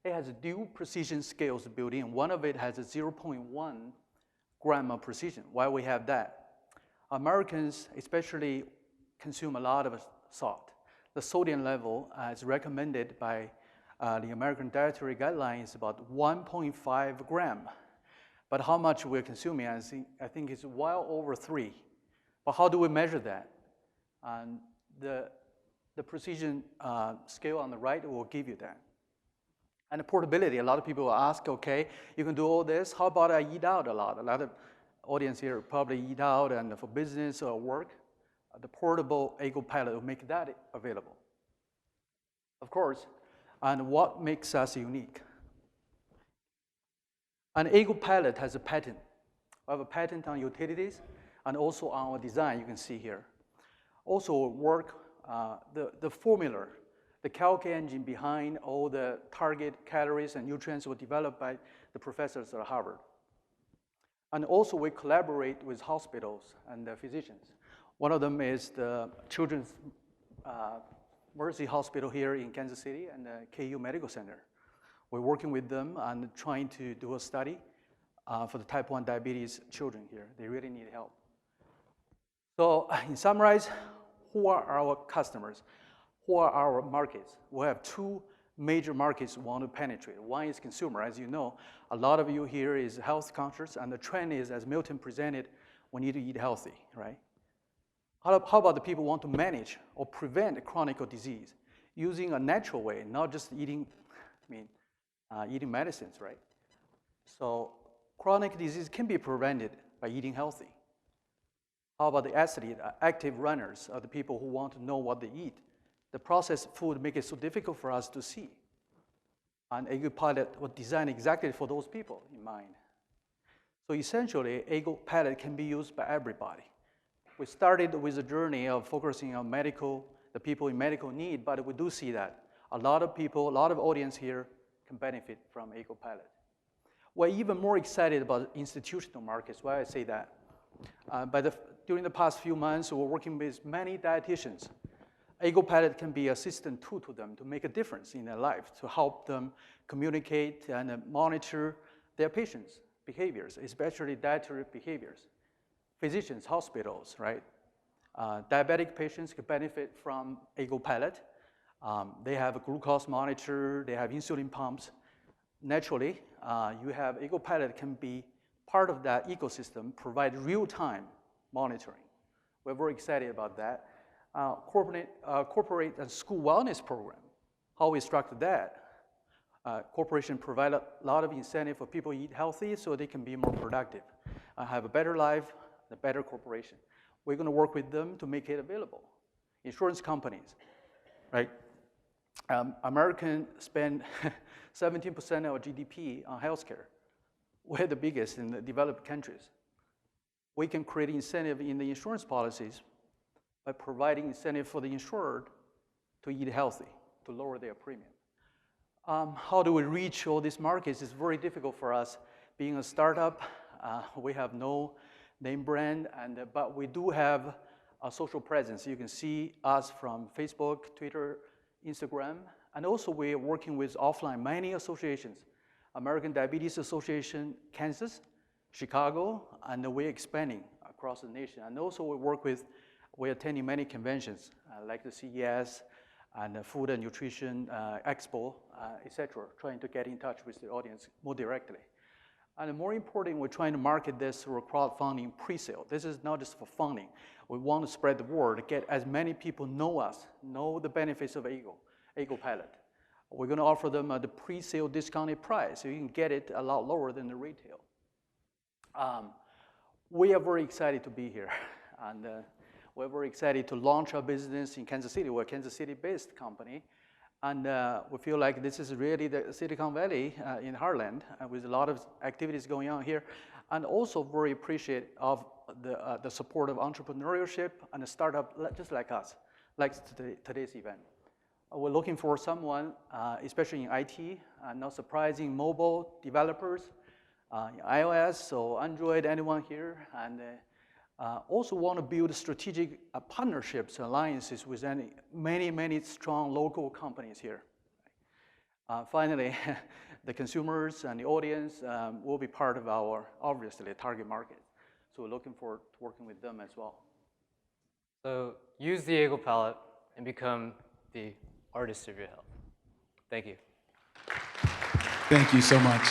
It has dual precision scales built in. One of it has a 0.1 gram of precision. Why we have that? Americans especially consume a lot of salt. The sodium level as recommended by the American Dietary Guidelines is about 1.5 gram. But how much we're consuming, I think it's well over 3. But how do we measure that? The precision scale on the right will give you that. And the portability, a lot of people will ask, okay, you can do all this, how about I eat out a lot? A lot of audience here probably eat out and for business or work. The portable Eggo palette will make that available. Of course, and what makes us unique? An Eggo palette has a patent. We have a patent on utilities and also on our design, you can see here. Also work the formula, the calc engine behind all the target calories and nutrients were developed by the professors at Harvard. And also we collaborate with hospitals and the physicians. One of them is the Children's Mercy Hospital here in Kansas City and the KU Medical Center. We're working with them and trying to do a study for the type 1 diabetes children here. They really need help. So in summarize, who are our customers? Who are our markets? We have two major markets we want to penetrate. One is consumer. As you know, a lot of you here is health conscious, and the trend is, as Milton presented, we need to eat healthy, right? How about the people who want to manage or prevent chronic disease using a natural way, not just eating, eating medicines, right? So chronic disease can be prevented by eating healthy. How about the athlete, active runners, or the people who want to know what they eat? The processed food makes it so difficult for us to see. And Eagle Pilot was designed exactly for those people in mind. So essentially, Eagle Pilot can be used by everybody. We started with a journey of focusing on the people in medical need, but we do see that a lot of people, a lot of audience here can benefit from Eagle Pilot. We're even more excited about institutional markets. Why I say that? During the past few months, we're working with many dietitians. Eagle Pilot can be an assistant tool to them to make a difference in their life, to help them communicate and monitor their patients' behaviors, especially dietary behaviors. Physicians, hospitals, right? Diabetic patients can benefit from Eagle Pilot. They have a glucose monitor, they have insulin pumps. Naturally, you have Eagle Pilot can be part of that ecosystem, provide real-time monitoring. We're very excited about that. Corporate and school wellness program, how we structure that. Corporation provide a lot of incentive for people to eat healthy so they can be more productive, have a better life, a better corporation. We're going to work with them to make it available. Insurance companies, right? Americans spend 17% of our GDP on healthcare. We're the biggest in the developed countries. We can create incentive in the insurance policies by providing incentive for the insured to eat healthy, to lower their premium. How do we reach all these markets? It's very difficult for us. Being a startup, we have no name brand, but we do have a social presence. You can see us from Facebook, Twitter, Instagram, and also we are working with offline many associations. American Diabetes Association, Kansas, Chicago, and we're expanding across the nation. And also we're attending many conventions like the CES and the Food and Nutrition Expo, etc., trying to get in touch with the audience more directly. And more important, we're trying to market this through a crowdfunding pre-sale. This is not just for funding. We want to spread the word, get as many people know us, know the benefits of Eagle Pilot. We're going to offer them the pre-sale discounted price, so you can get it a lot lower than the retail. We are very excited to be here, and we're very excited to launch our business in Kansas City. We're a Kansas City-based company, and we feel like this is really the Silicon Valley in Heartland, with a lot of activities going on here, and also very appreciative of the support of entrepreneurship and a startup just like us, like today's event. We're looking for someone, especially in IT, not surprising, mobile developers, iOS, so Android, anyone here, and also want to build strategic partnerships, alliances with many strong local companies here. Finally, the consumers and the audience will be part of our, obviously, target market. So we're looking forward to working with them as well. So use the Eagle Palette and become the artist of your health. Thank you. Thank you so much.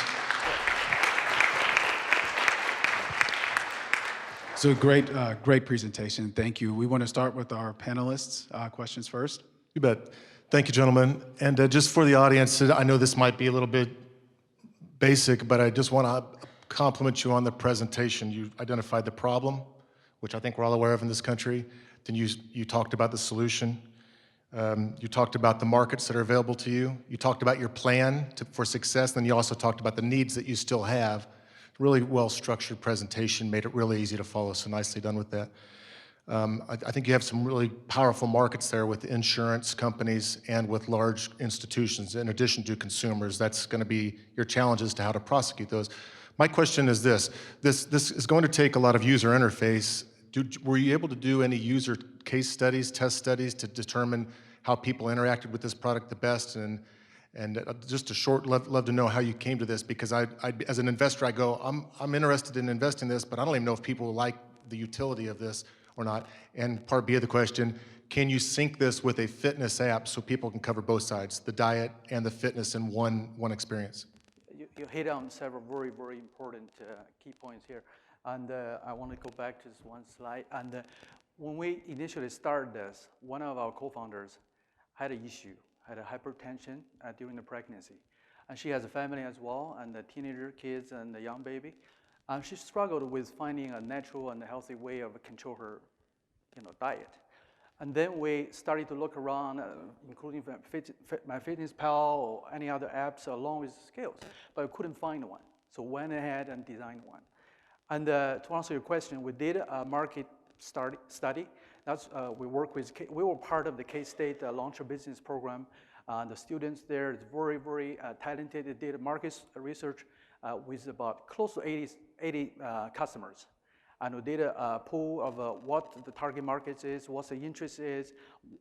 So great presentation. Thank you. We want to start with our panelists. Questions first. You bet. Thank you, gentlemen. And just for the audience, I know this might be a little bit basic, but I just want to compliment you on the presentation. You identified the problem, which I think we're all aware of in this country. Then you talked about the solution. You talked about the markets that are available to you. You talked about your plan for success. Then you also talked about the needs that you still have. Really well-structured presentation, made it really easy to follow, so nicely done with that. I think you have some really powerful markets there with insurance companies and with large institutions, in addition to consumers. That's going to be your challenge as to how to prosecute those. My question is this is going to take a lot of user interface. Were you able to do any user case studies, test studies to determine how people interacted with this product the best? And just a short, love to know how you came to this, because as an investor, I go, I'm interested in investing in this, but I don't even know if people like the utility of this or not. And part B of the question, can you sync this with a fitness app so people can cover both sides, the diet and the fitness in one experience? You hit on several very, very important key points here. And I want to go back to this one slide. And when we initially started this, one of our co-founders had an issue, had a hypertension during the pregnancy. And she has a family as well, and the teenager kids and a young baby. And she struggled with finding a natural and healthy way of control her diet. And then we started to look around, including MyFitnessPal or any other apps along with scales, but we couldn't find one. So went ahead and designed one. And to answer your question, we did a market study. That's we were part of the K-State Launch Your Business program. The students there is very, very talented. They did market research with about close to 80 customers. And we did a pool of what the target market is, what the interest is.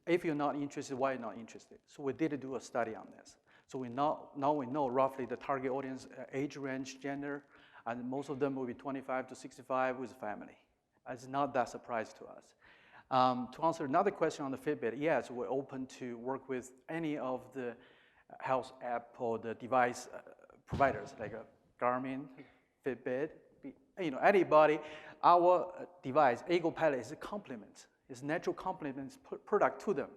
If you're not interested, why you're not interested? So we did do a study on this. So now we know roughly the target audience, age range, gender, and most of them will be 25 to 65 with family. It's not that surprise to us. To answer another question on the Fitbit, yes, we're open to work with any of the health app or the device providers like Garmin, Fitbit, anybody. Our device, Eagle Palette, is a complement. It's a natural complement product to them.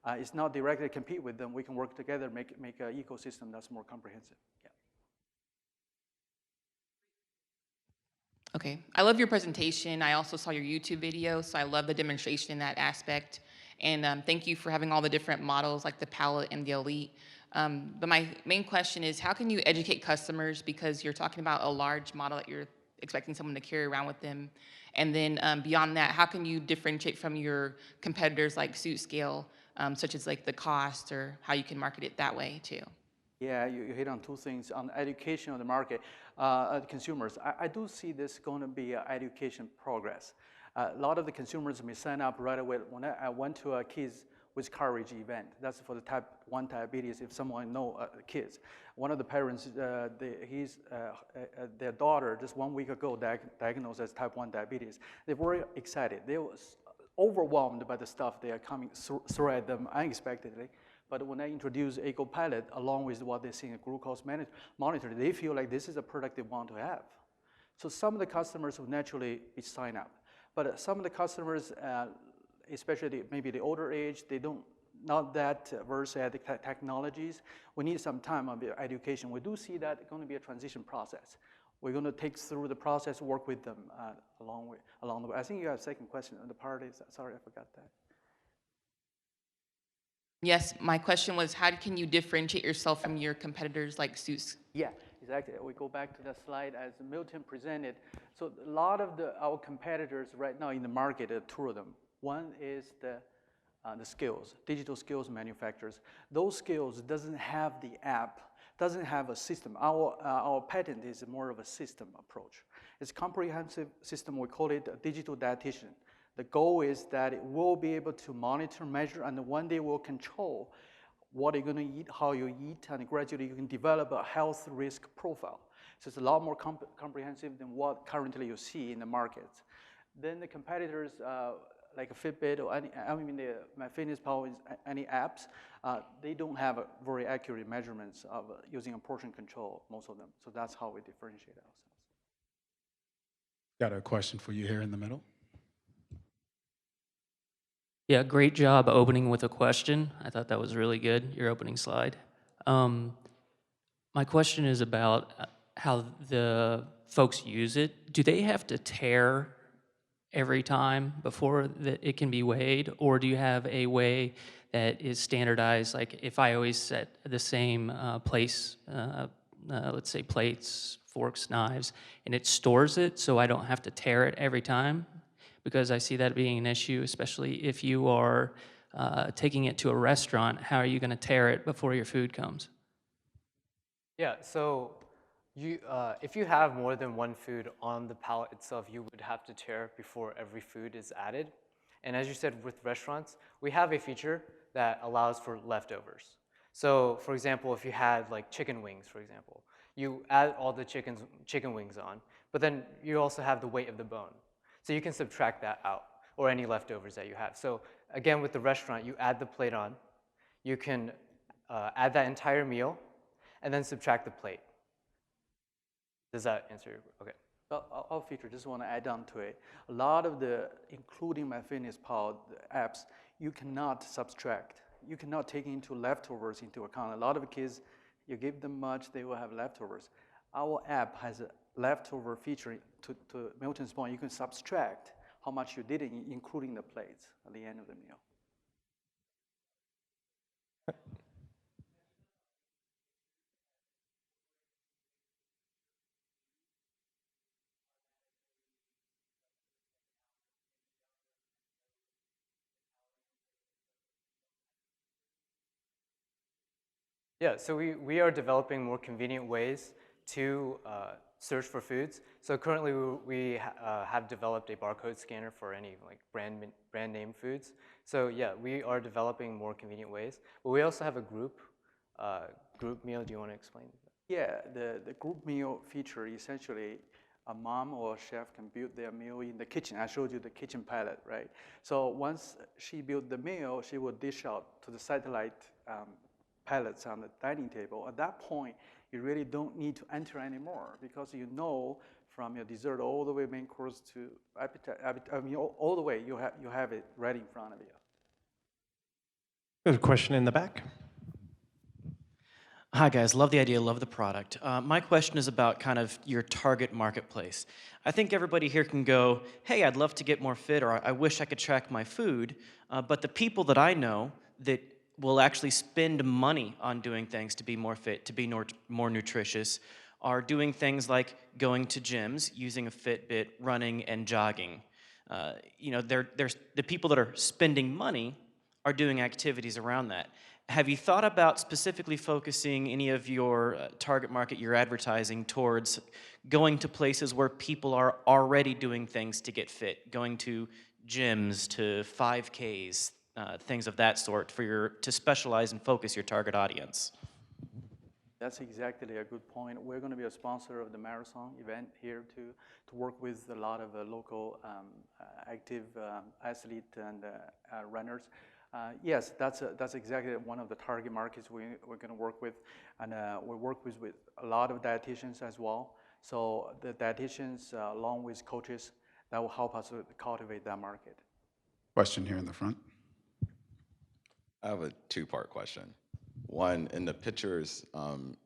It's not directly compete with them. We can work together, make an ecosystem that's more comprehensive. Yeah. Okay, I love your presentation. I also saw your YouTube video, so I love the demonstration in that aspect. And thank you for having all the different models like the Palette and the Elite. But my main question is, how can you educate customers, because you're talking about a large model that you're expecting someone to carry around with them. And then beyond that, how can you differentiate from your competitors like SuitScale, such as like the cost, or how you can market it that way too? Yeah, you hit on two things. On education of the market, consumers, I do see this going to be an education progress. A lot of the consumers may sign up right away. When I went to a Kids with Courage event, that's for the type 1 diabetes, if someone know kids. One of the parents, their daughter just 1 week ago diagnosed as type 1 diabetes. They're very excited. They were overwhelmed by the stuff they are coming through at them unexpectedly. But when I introduce Eagle Palette along with what they see in a glucose monitor, they feel like this is a product they want to have. So some of the customers will naturally be sign up. But some of the customers, especially maybe the older age, they not that versed at the technologies. We need some time on the education. We do see that going to be a transition process. We're going to take through the process, work with them along the way. I think you have a second question on the part is, sorry, I forgot that. Yes, my question was, how can you differentiate yourself from your competitors like Suits? Yeah, exactly. We go back to the slide as Milton presented. So a lot of our competitors right now in the market, two of them. One is the skills, digital skills manufacturers. Those skills doesn't have the app, doesn't have a system. Our patent is more of a system approach. It's a comprehensive system. We call it a digital dietitian. The goal is that it will be able to monitor, measure, and one day will control what you're going to eat, how you eat, and gradually you can develop a health risk profile. So it's a lot more comprehensive than what currently you see in the market. Then the competitors, like a Fitbit or MyFitnessPal, any apps, they don't have very accurate measurements of using a portion control, most of them. So that's how we differentiate ourselves. Got a question for you here in the middle. Yeah, great job opening with a question. I thought that was really good, your opening slide. My question is about how the folks use it. Do they have to tear every time before it can be weighed, or do you have a way that is standardized? Like if I always set the same place, let's say plates, forks, knives, and it stores it so I don't have to tear it every time, because I see that being an issue, especially if you are taking it to a restaurant. How are you going to tear it before your food comes? Yeah, so if you have more than one food on the pallet itself, you would have to tear before every food is added. And as you said, with restaurants, we have a feature that allows for leftovers. So for example, if you had like chicken wings, for example, you add all the chicken wings on, but then you also have the weight of the bone. So you can subtract that out, or any leftovers that you have. So again, with the restaurant, you add the plate on, you can add that entire meal, and then subtract the plate. Does that answer your, okay. Our feature, just want to add on to it. A lot of including MyFitnessPal apps, you cannot subtract. You cannot take into leftovers into account. A lot of kids, you give them much, they will have leftovers. Our app has a leftover feature to Milton's point. You can subtract how much you did, including the plates at the end of the meal. Yeah, so we are developing more convenient ways to search for foods. So currently we have developed a barcode scanner for any like brand name foods. So yeah, we are developing more convenient ways. But we also have a group meal. Do you want to explain? Yeah, the group meal feature, essentially a mom or a chef can build their meal in the kitchen. I showed you the kitchen palette, right? So once she built the meal, she will dish out to the satellite pallets on the dining table. At that point, you really don't need to enter anymore, because you know from your dessert all the way main course to appetite, I mean, all the way you have it right in front of you. There's a question in the back. Hi guys, love the idea, love the product. My question is about kind of your target marketplace. I think everybody here can go, hey, I'd love to get more fit, or I wish I could track my food, but the people that I know that will actually spend money on doing things to be more fit, to be more nutritious, are doing things like going to gyms, using a Fitbit, running and jogging. You know, there's the people that are spending money are doing activities around that. Have you thought about specifically focusing any of your target market, your advertising, towards going to places where people are already doing things to get fit, going to gyms, to 5Ks, things of that sort, to specialize and focus your target audience? That's exactly a good point. We're going to be a sponsor of the marathon event here to work with a lot of local active athletes and runners. Yes, that's exactly one of the target markets we're going to work with, and we work with a lot of dietitians as well. So the dietitians, along with coaches, that will help us to cultivate that market. Question here in the front. I have a two-part question. One, in the pictures,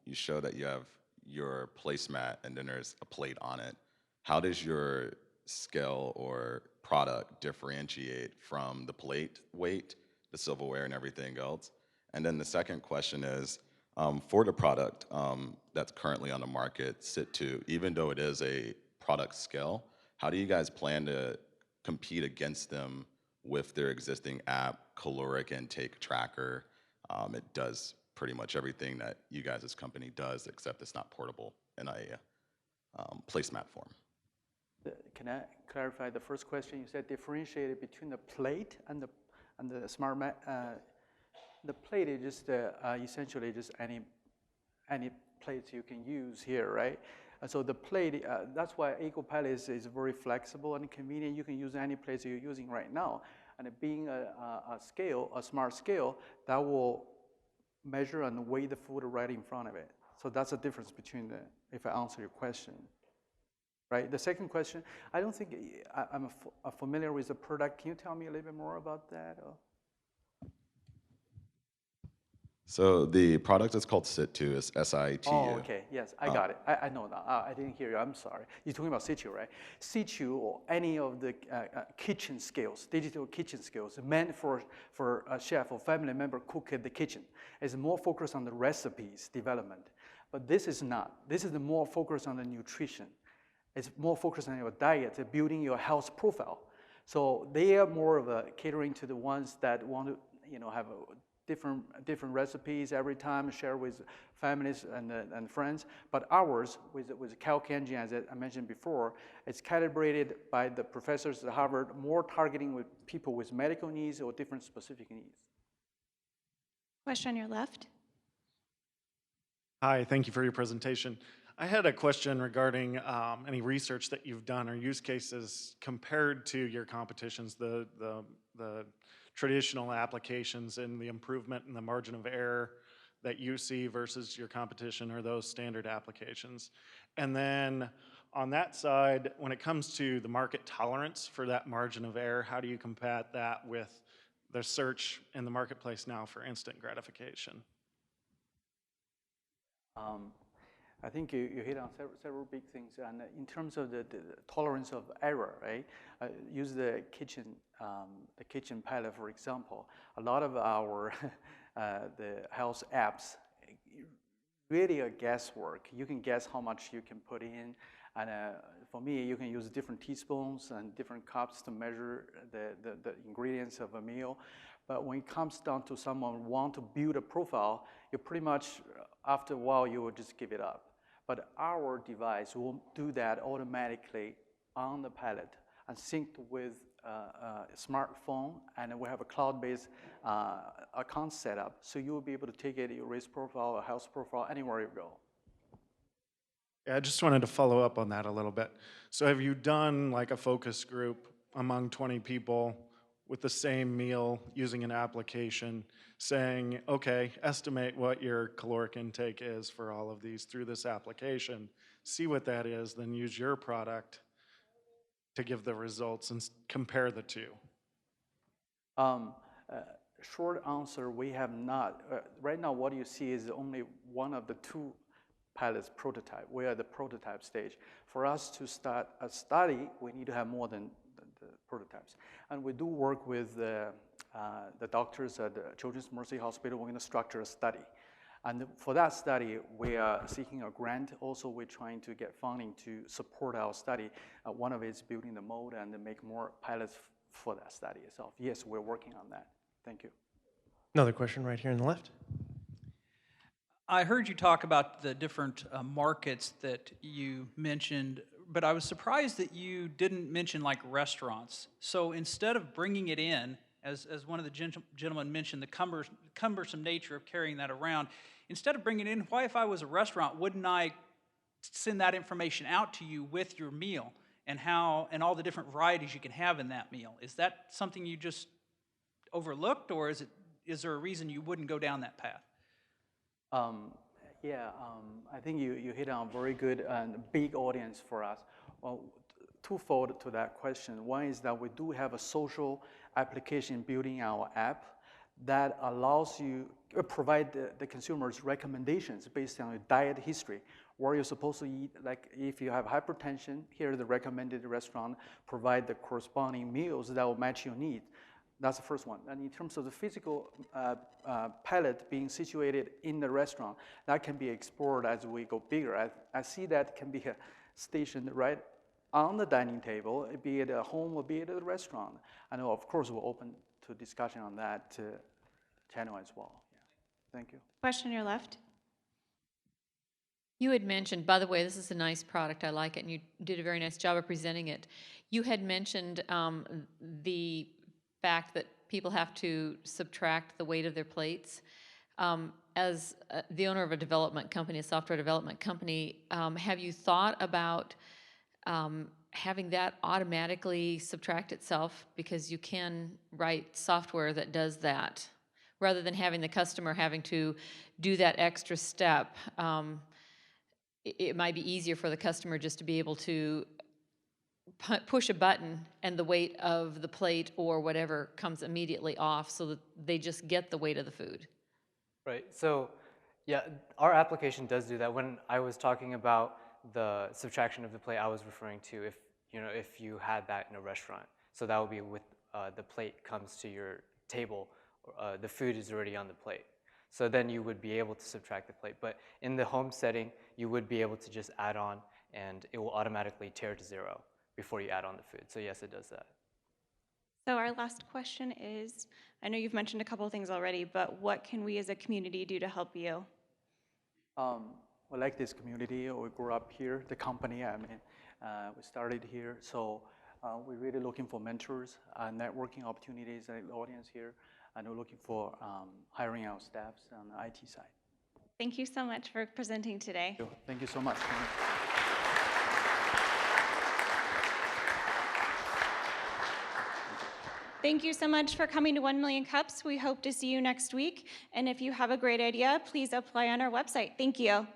you show that you have your placemat and then there's a plate on it. How does your scale or product differentiate from the plate weight, the silverware, and everything else? And then the second question is, for the product that's currently on the market, Sit2, even though it is a product scale, how do you guys plan to compete against them with their existing app, caloric intake tracker? It does pretty much everything that you guys' company does, except it's not portable in a placemat form. Can I clarify the first question? You said differentiated between the plate and the smart mat. The plate is just essentially just any plates you can use here, right? So the plate, that's why EcoPalette is very flexible and convenient. You can use any plates you're using right now. And being a smart scale, that will measure and weigh the food right in front of it. So that's the difference between if I answer your question. Right? The second question, I don't think I'm familiar with the product. Can you tell me a little bit more about that? Or? So the product is called Sit2, it's S-I-T-U. Oh, okay, yes, I got it. I know now. I didn't hear you, I'm sorry. You're talking about Sit2, right? Sit2 or any of the kitchen skills, digital kitchen skills, meant for a chef or family member cook at the kitchen. It's more focused on the recipes development. But this is not. This is more focused on the nutrition. It's more focused on your diet, building your health profile. So they are more of a catering to the ones that want to, have a different recipes every time, share with families and friends. But ours, with Calc Engine, as I mentioned before, it's calibrated by the professors at Harvard, more targeting with people with medical needs or different specific needs. Question on your left. Hi, thank you for your presentation. I had a question regarding any research that you've done or use cases compared to your competitions, the traditional applications and the improvement in the margin of error that you see versus your competition or those standard applications. And then on that side, when it comes to the market tolerance for that margin of error, how do you combat that with the search in the marketplace now for instant gratification? I think you hit on several big things. And in terms of the tolerance of error, right? Use the kitchen pilot, for example. A lot of our the health apps really are guesswork. You can guess how much you can put in. And for me, you can use different teaspoons and different cups to measure the ingredients of a meal. But when it comes down to someone want to build a profile, you pretty much, after a while, you will just give it up. But our device will do that automatically on the pallet and synced with a smartphone, and we have a cloud-based account setup. So you will be able to take it, your risk profile or health profile, anywhere you go. Yeah, I just wanted to follow up on that a little bit. So have you done like a focus group among 20 people with the same meal using an application saying, okay, estimate what your caloric intake is for all of these through this application, see what that is, then use your product to give the results and compare the two? Short answer, we have not. Right now, what you see is only one of the two pilots prototype. We are at the prototype stage. For us to start a study, we need to have more than the prototypes. And we do work with the doctors at the Children's Mercy Hospital. We're going to structure a study. And for that study, we are seeking a grant. Also, we're trying to get funding to support our study. One of it is building the mold and make more pilots for that study itself. Yes, we're working on that. Thank you. Another question right here on the left. I heard you talk about the different markets that you mentioned, but I was surprised that you didn't mention like restaurants. So instead of bringing it in, as one of the gentlemen mentioned, the cumbersome nature of carrying that around, instead of bringing it in, why if I was a restaurant, wouldn't I send that information out to you with your meal and all the different varieties you can have in that meal? Is that something you just overlooked, or is there a reason you wouldn't go down that path? I think you hit on a very good and big audience for us. Well, twofold to that question. One is that we do have a social application building our app that allows you provide the consumers recommendations based on your diet history, where you're supposed to eat. Like if you have hypertension, here are the recommended restaurant, provide the corresponding meals that will match your needs. That's the first one. And in terms of the physical pallet being situated in the restaurant, that can be explored as we go bigger. I see that can be stationed right on the dining table, be it at home or be it at a restaurant. And of course, we're open to discussion on that channel as well. Yeah. Thank you. Question on your left. You had mentioned, by the way, this is a nice product. I like it, and you did a very nice job of presenting it. You had mentioned the fact that people have to subtract the weight of their plates. As the owner of a development company, a software development company, have you thought about having that automatically subtract itself? Because you can write software that does that, rather than having the customer having to do that extra step. It might be easier for the customer just to be able to push a button and the weight of the plate or whatever comes immediately off, so that they just get the weight of the food. Right, so yeah, our application does do that. When I was talking about the subtraction of the plate, I was referring to if you had that in a restaurant. So that would be with the plate comes to your table, the food is already on the plate. So then you would be able to subtract the plate. But in the home setting, you would be able to just add on, and it will automatically tear to zero before you add on the food. So yes, it does that. So our last question is, I know you've mentioned a couple of things already, but what can we as a community do to help you? We like this community. We grew up here, the company, we started here. So we're really looking for mentors, networking opportunities in the audience here, and we're looking for hiring our staffs on the IT side. Thank you so much for presenting today. Thank you so much. Thank you so much for coming to 1 Million Cups. We hope to see you next week. And if you have a great idea, please apply on our website. Thank you.